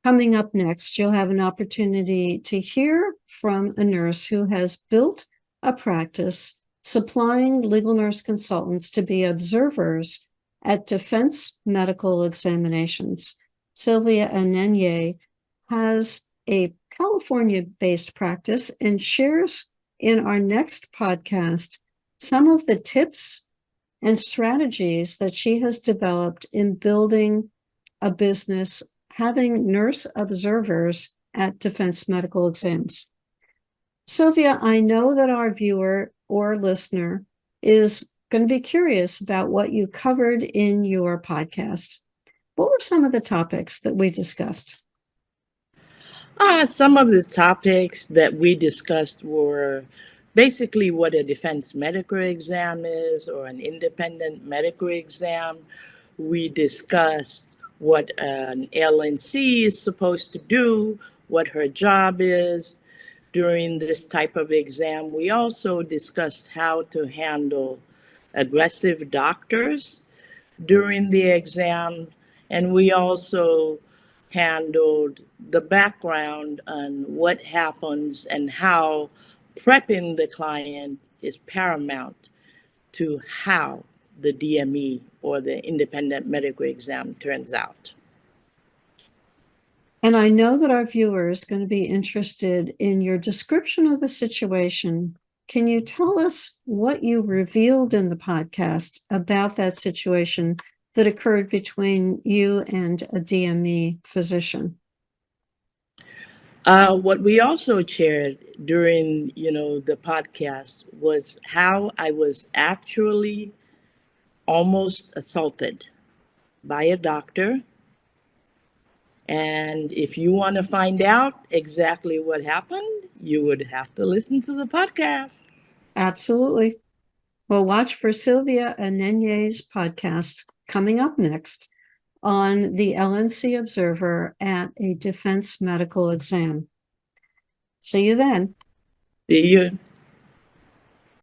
Coming up next, you'll have an opportunity to hear from a nurse who has built a practice supplying legal nurse consultants to be observers at defense medical examinations. Sylvia Aninye has a California-based practice and shares in our next podcast some of the tips and strategies that she has developed in building a business having nurse observers at defense medical exams. Sylvia, I know that our viewer or listener is going to be curious about what you covered in your podcast. What were some of the topics that we discussed? Some of the topics that we discussed were basically what a defense medical exam is or an independent medical exam. We discussed what an LNC is supposed to do, what her job is during this type of exam. We also discussed how to handle aggressive doctors during the exam, and we also handled the background on what happens and how prepping the client is paramount to how the DME or the independent medical exam turns out. And I know that our viewer is going to be interested in your description of the situation. Can you tell us what you revealed in the podcast about that situation that occurred between you and a DME physician? What we also shared during, the podcast was how I was actually almost assaulted by a doctor. And if you want to find out exactly what happened, you would have to listen to the podcast. Absolutely. Well, watch for Sylvia Aninye's podcast coming up next on the LNC Observer at a defense medical exam. See you then. See you.